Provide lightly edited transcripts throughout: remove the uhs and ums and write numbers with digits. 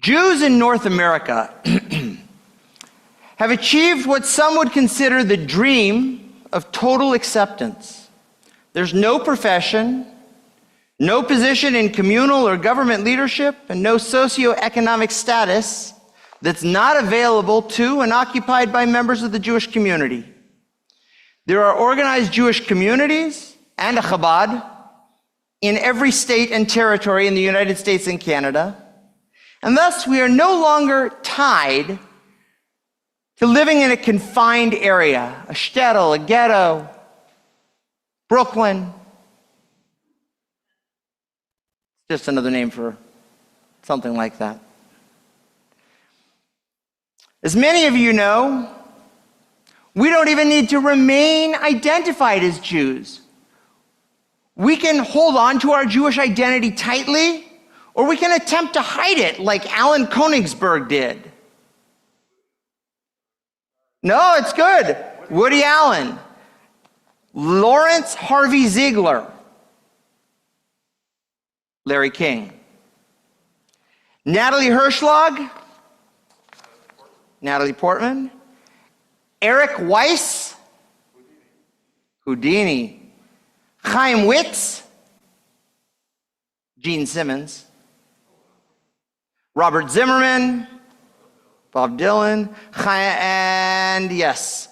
Jews in North America have achieved what some would consider the dream of total acceptance. There's no profession, no position in communal or government leadership, and no socioeconomic status that's not available to and occupied by members of the Jewish community. There are organized Jewish communities and a Chabad in every state and territory in the United States and Canada, and thus we are no longer tied to living in a confined area, a shtetl, a ghetto, Brooklyn. Just another name for something like that. As many of you know, we don't even need to remain identified as Jews. We can hold on to our Jewish identity tightly, or we can attempt to hide it like Alan Konigsberg did. No, it's good. Woody Allen, Lawrence Harvey Ziegler, Larry King, Natalie Hirschlag, Natalie Portman, Eric Weiss, Houdini, Chaim Witz, Gene Simmons, Robert Zimmerman, Bob Dylan, and yes,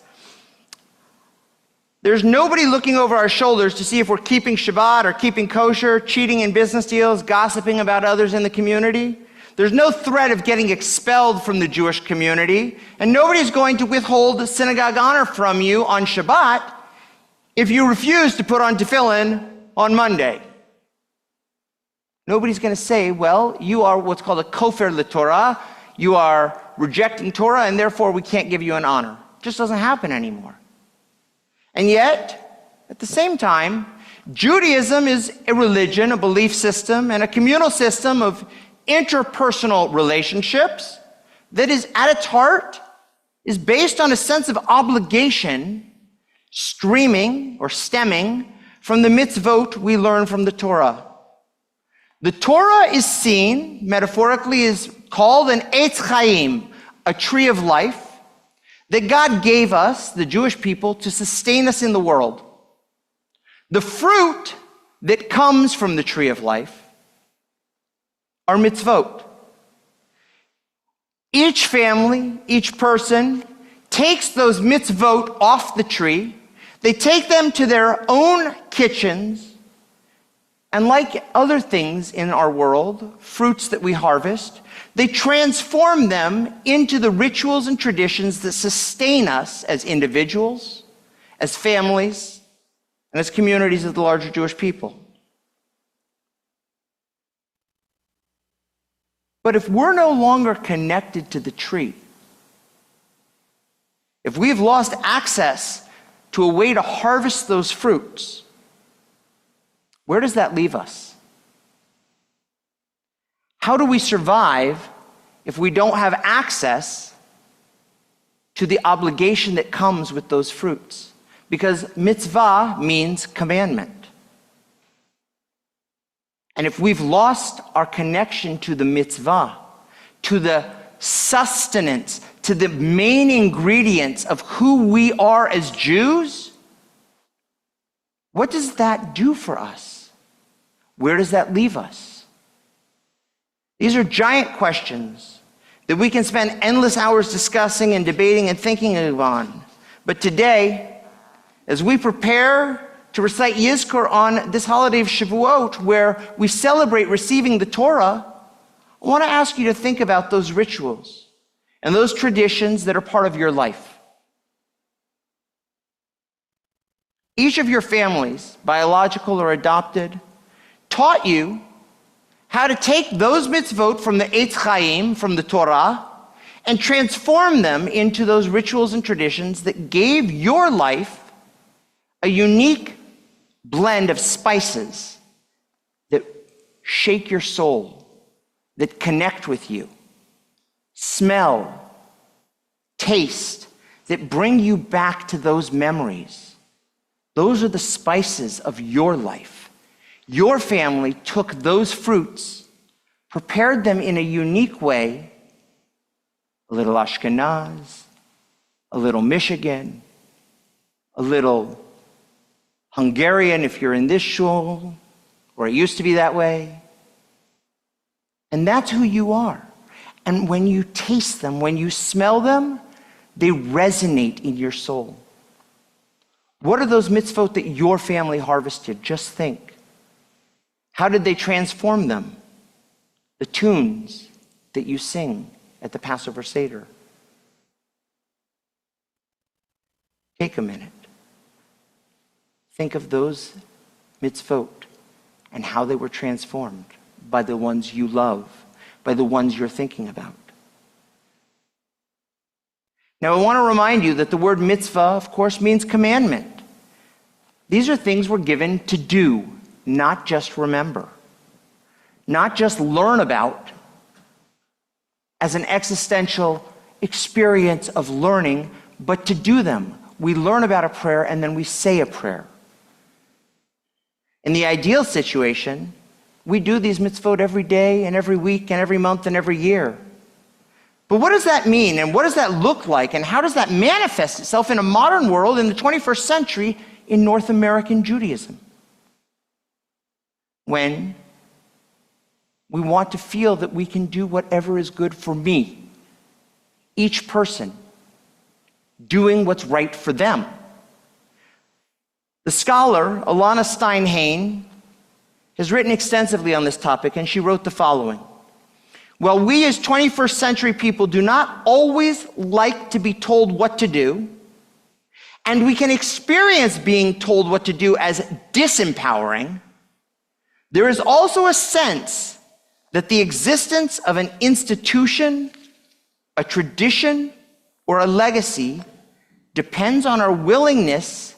there's nobody looking over our shoulders to see if we're keeping Shabbat or keeping kosher, cheating in business deals, gossiping about others in the community. There's no threat of getting expelled from the Jewish community, and nobody's going to withhold synagogue honor from you on Shabbat if you refuse to put on tefillin on Monday. Nobody's going to say, well, you are what's called a kofer l'Torah. You are rejecting Torah, and therefore we can't give you an honor. It just doesn't happen anymore. And yet, at the same time, Judaism is a religion, a belief system, and a communal system of interpersonal relationships that is, at its heart, is based on a sense of obligation stemming from the mitzvot we learn from the Torah. The Torah is seen, metaphorically, is called an Eitz Chaim, a tree of life, that God gave us, the Jewish people, to sustain us in the world. The fruit that comes from the tree of life are mitzvot. Each family, each person takes those mitzvot off the tree, they take them to their own kitchens, and like other things in our world, fruits that we harvest, they transform them into the rituals and traditions that sustain us as individuals, as families, and as communities of the larger Jewish people. But if we're no longer connected to the tree, if we've lost access to a way to harvest those fruits, where does that leave us? How do we survive if we don't have access to the obligation that comes with those fruits? Because mitzvah means commandment. And if we've lost our connection to the mitzvah, to the sustenance, to the main ingredients of who we are as Jews, what does that do for us? Where does that leave us? These are giant questions that we can spend endless hours discussing and debating and thinking on. But today, as we prepare to recite Yizkor on this holiday of Shavuot, where we celebrate receiving the Torah, I want to ask you to think about those rituals and those traditions that are part of your life. Each of your families, biological or adopted, taught you how to take those mitzvot from the Eitz Chaim, from the Torah, and transform them into those rituals and traditions that gave your life a unique blend of spices that shake your soul, that connect with you, smell, taste, that bring you back to those memories. Those are the spices of your life. Your family took those fruits prepared them in a unique way, a little Ashkenaz, a little Michigan, a little Hungarian if you're in this shul, or it used to be that way. And that's who you are. And when you taste them, when you smell them, they resonate in your soul. What are those mitzvot that your family harvested? Just think. How did they transform them? The tunes that you sing at the Passover Seder. Take a minute. Think of those mitzvot and how they were transformed by the ones you love, by the ones you're thinking about. Now, I want to remind you that the word mitzvah, of course, means commandment. These are things we're given to do, not just remember, not just learn about as an existential experience of learning, but to do them. We learn about a prayer and then we say a prayer. In the ideal situation, we do these mitzvot every day and every week and every month and every year. But what does that mean, and what does that look like, and how does that manifest itself in a modern world in the 21st century in North American Judaism? When we want to feel that we can do whatever is good for me, each person doing what's right for them. The scholar Alana Steinhain has written extensively on this topic, and she wrote the following. While we as 21st century people do not always like to be told what to do, and we can experience being told what to do as disempowering, there is also a sense that the existence of an institution, a tradition, or a legacy depends on our willingness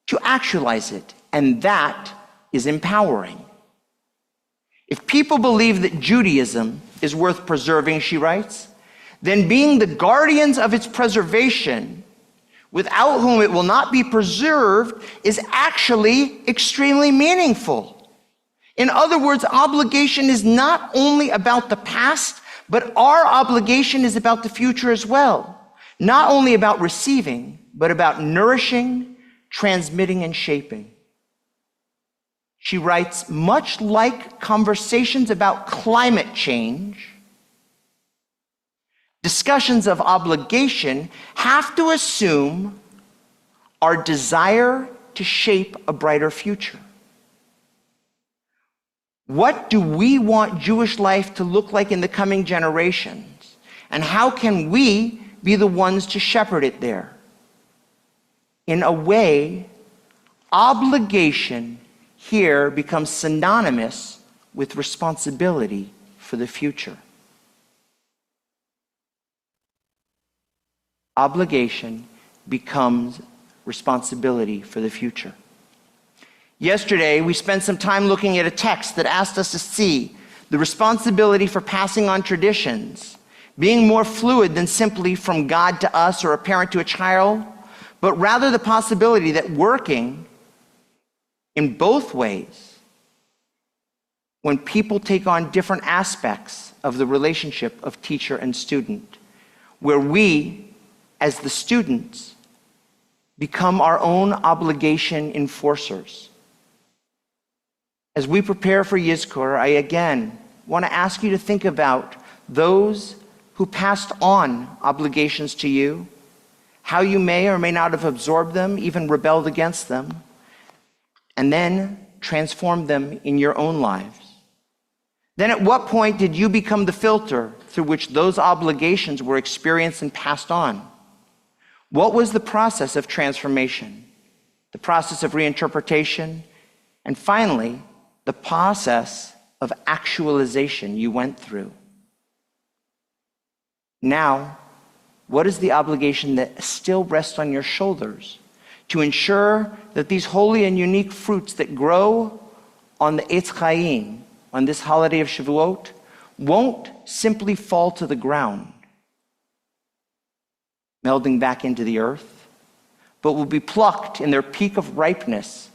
to actualize it, and that is empowering. If people believe that Judaism is worth preserving, she writes, then being the guardians of its preservation, without whom it will not be preserved, is actually extremely meaningful. In other words, obligation is not only about the past, but our obligation is about the future as well. Not only about receiving, but about nourishing, transmitting, and shaping. She writes, much like conversations about climate change, discussions of obligation have to assume our desire to shape a brighter future. What do we want Jewish life to look like in the coming generations? And how can we be the ones to shepherd it there? In a way, obligation here becomes synonymous with responsibility for the future. Obligation becomes responsibility for the future. Yesterday, we spent some time looking at a text that asked us to see the responsibility for passing on traditions being more fluid than simply from God to us or a parent to a child, but rather the possibility that working in both ways, when people take on different aspects of the relationship of teacher and student, where we, as the students, become our own obligation enforcers. As we prepare for Yizkor, I again want to ask you to think about those who passed on obligations to you, how you may or may not have absorbed them, even rebelled against them, and then transformed them in your own lives. Then at what point did you become the filter through which those obligations were experienced and passed on? What was the process of transformation, the process of reinterpretation, and finally, the process of actualization you went through? Now, what is the obligation that still rests on your shoulders to ensure that these holy and unique fruits that grow on the Eitz Chaim, on this holiday of Shavuot, won't simply fall to the ground, melding back into the earth, but will be plucked in their peak of ripeness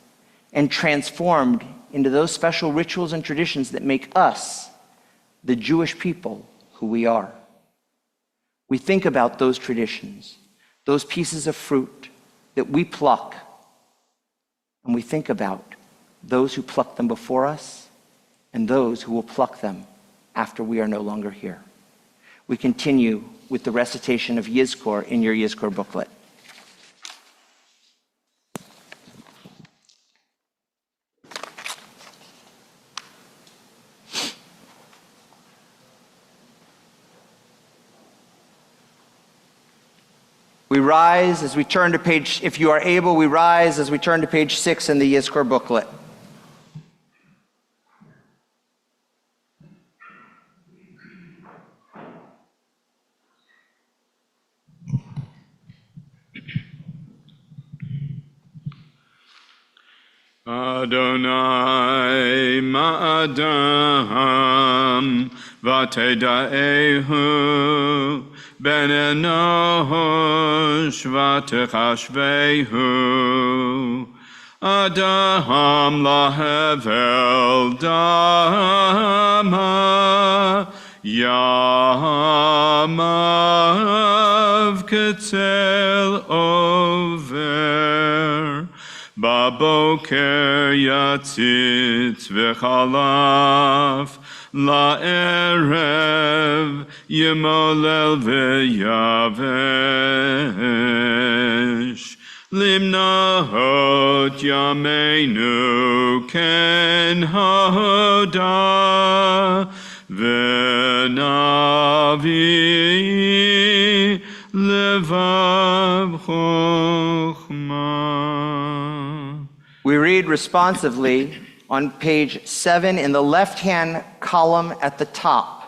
and transformed into those special rituals and traditions that make us the Jewish people who we are. We think about those traditions, those pieces of fruit that we pluck, and we think about those who plucked them before us and those who will pluck them after we are no longer here. We continue with the recitation of Yizkor in your Yizkor booklet. We rise as we turn to page, if you are able, we rise as we turn to page 6 in the Yizkor booklet. Adonai ma'adam v'teda'ehu ben enosh v'techashvehu Adam lahevel dama yamav ketzel over Baboker yatzit v'chalaf la'erev yemolel v'yavesh limnahot yameinu ken hoda v'navi levav chokhmah. We read responsively on page 7 in the left-hand column at the top.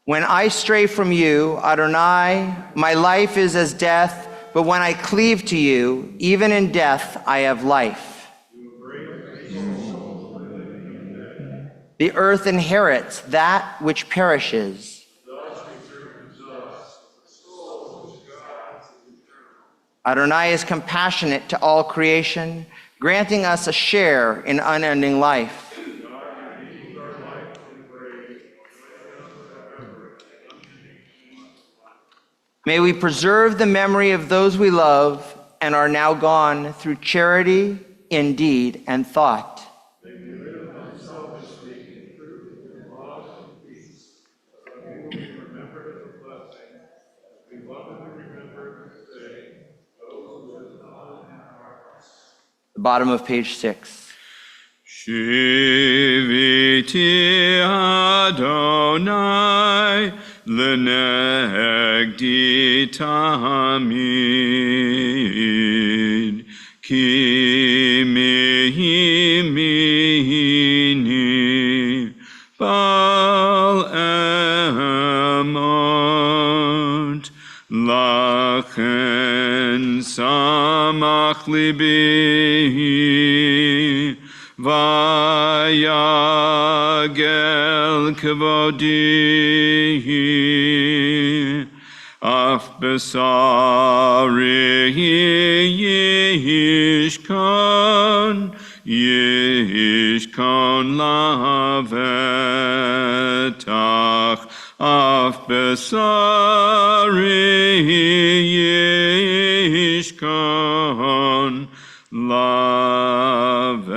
When I stray from you, Adonai, my life is as death, but when I cleave to you, even in death I have life. The earth inherits that which perishes. Adonai is compassionate to all creation, granting us a share in unending life. May we preserve the memory of those we love and are now gone through charity in deed and thought. The bottom of page 6. Shiviti Adonai l'negdi tamid ki mihini bal emot lachen samach libi vayagel kvodi af besari yishkon lavetach af besari yishkon lavetach.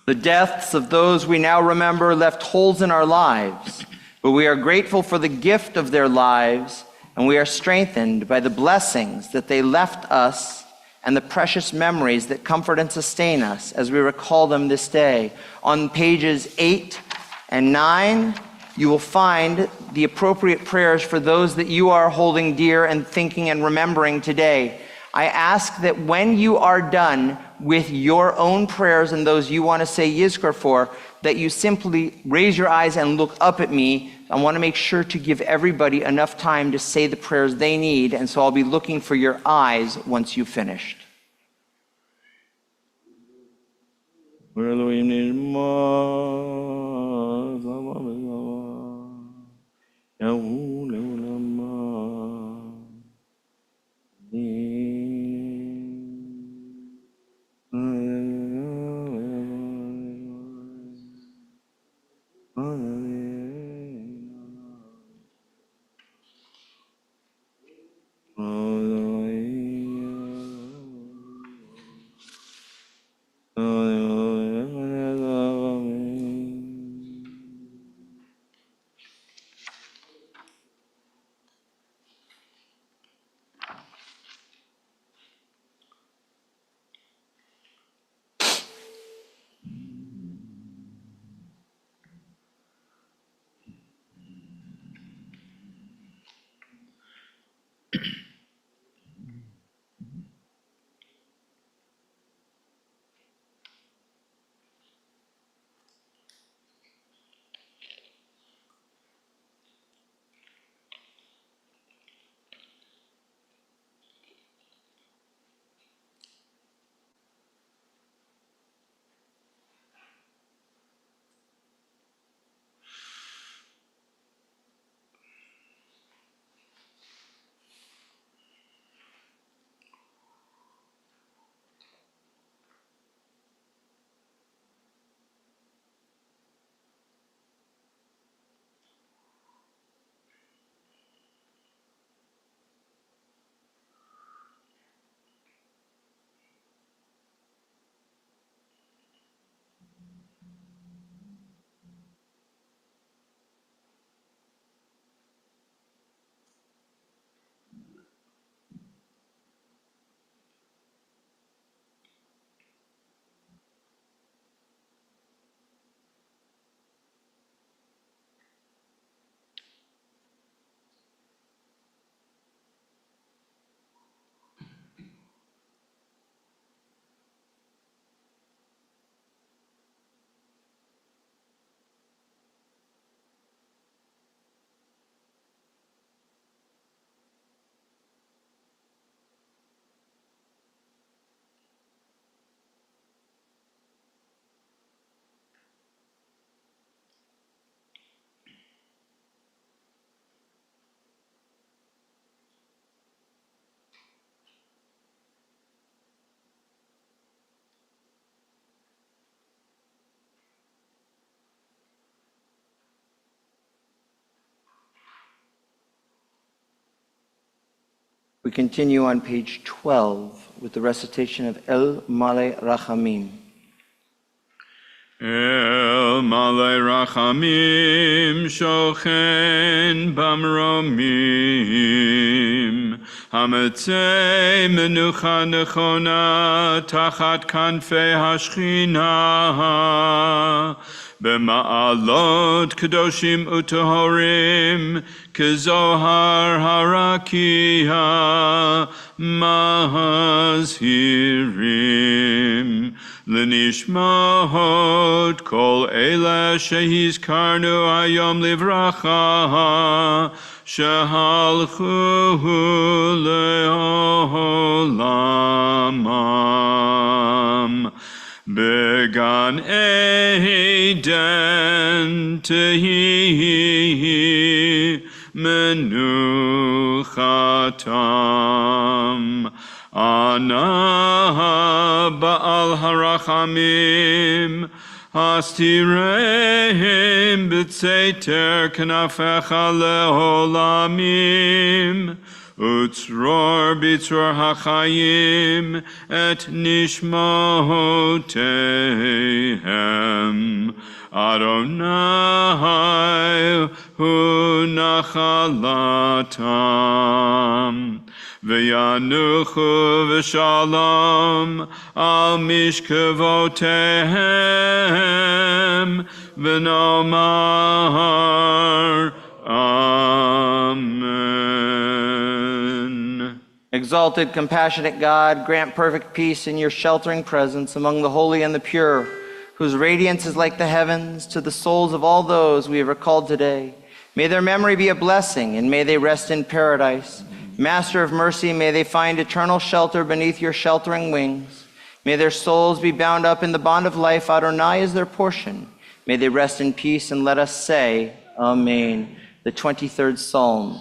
The deaths of those we now remember left holes in our lives, but we are grateful for the gift of their lives, and we are strengthened by the blessings that they left us and the precious memories that comfort and sustain us as we recall them this day. On pages 8 and 9, you will find the appropriate prayers for those that you are holding dear and thinking and remembering today. I ask that when you are done with your own prayers and those you want to say Yizkor for, that you simply raise your eyes and look up at me. I want to make sure to give everybody enough time to say the prayers they need, and so I'll be looking for your eyes once you've finished. We continue on page 12 with the recitation of El Male Rachamim. El Male Rachamim Shochen Bamromim Hametzei Menucha Nechona Tachat Kanfei Hashchina B'ma'alot Kedoshim Utehorim Kezohar Harakia Mazhirim L'nishmahot kol ela shehizkarnu hayom livracha shehalchu leolamam began Eden tehi menuchatam Ana Baal Harachamim Hastirehim B'tzeiter Knafecha Leholamim Utzror B'tzror HaChayim Et Nishmahotehem Adonai Hu Nachalatam V'yanuchu v'shalom al mishkavotehem v'nomar Amen. Exalted, compassionate God, grant perfect peace in your sheltering presence among the holy and the pure, whose radiance is like the heavens, to the souls of all those we have recalled today. May their memory be a blessing, and may they rest in paradise. Master of mercy, may they find eternal shelter beneath your sheltering wings. May their souls be bound up in the bond of life. Adonai is their portion. May they rest in peace, and let us say, Amen. The 23rd Psalm.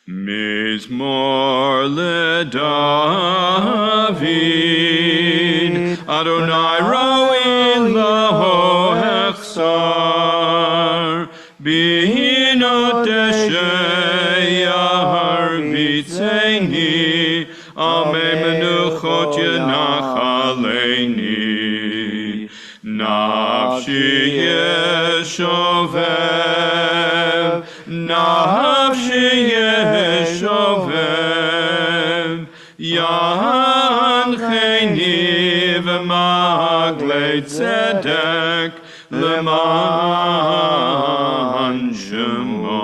Mizmor leDavid, Adonai ro'in laho hechsar, bihinot desheyar bitzeni, amei menuchot yenachal Aleni, Nafshi Yeshovev, Nafshi Yeshovev, Yancheni v'maglei tzedek, Leman Shemo,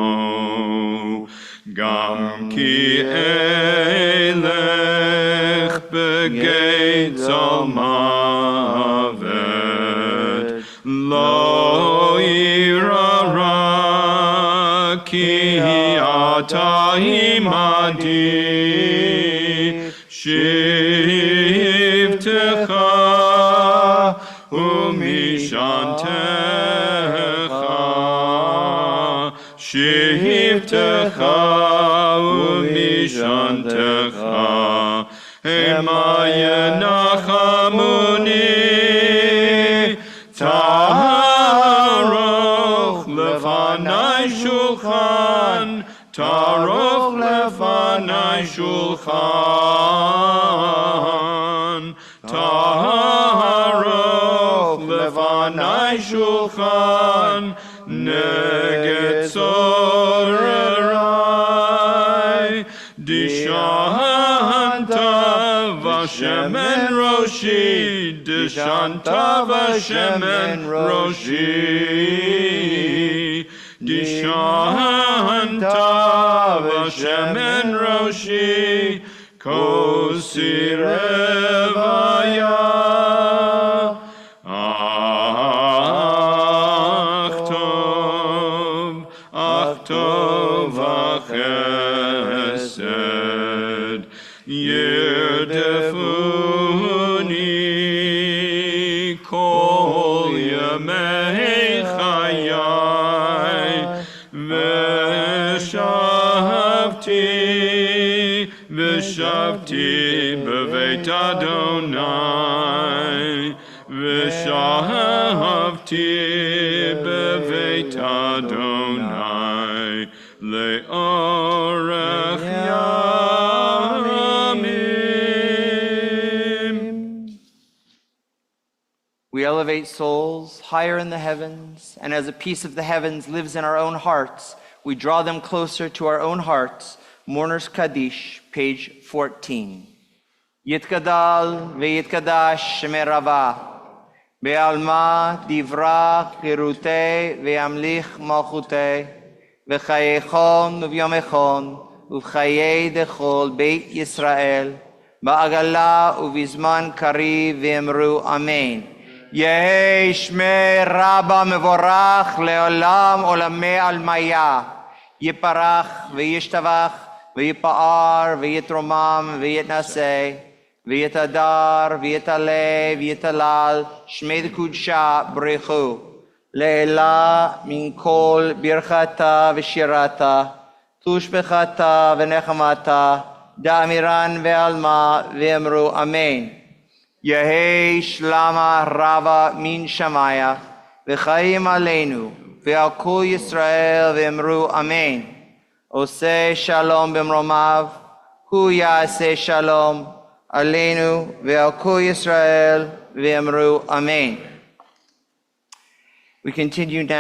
Gam ki elech begeit zalmavet, lo irara ki ata imadi, shivtecha umishantecha, shivtecha umishantecha, hema yenachamuni, taroch lefanai shulchan, taroch lefanai shulchan, taroch lefanai shulchan, neged zorerai, dishanta v'shemen roshi, dishanta v'shemen roshi, dishanta v'shemen roshi, kosi revaya, ach tov v'chesed, yerdefuni kol yemei chayai, v'shavti b'veit Adonai, v'shavti b'veit Adonai, le'orech yamim. We elevate souls higher in the heavens, and as a piece of the heavens lives in our own hearts, we draw them closer to our own hearts. Mourner's Kaddish, page 14. Yitkadal ve'yitkadash shemei Rava, be'alma divrach kirutei ve'amlich malchutei, ve'chayechon u'vyomechon, u'chayei dechol beit Yisrael, ba'agala u'vizman kariv ve'emru amen. Yehei shmei Rabba mevorach le'olam olamei almaya, yiparach ve'yishtavach, ויפאר, ויתרומם, ויתנשא, ויתהדר, ויתעלה, ויתהלל, שמי דקודשה ברכו, לעילה מן כל ברכתה ושירתה, תושבחתה ונחמתה, דאמירן ועלמה, ואמרו אמן. יהי שלמה רבה מן שמיה, וחיים עלינו, ועל כל ישראל, ואמרו אמן. עושה שלום במרומיו, הוא יעשה שלום עלינו ועל כל ישראל, ואמרו אמן. We continue now.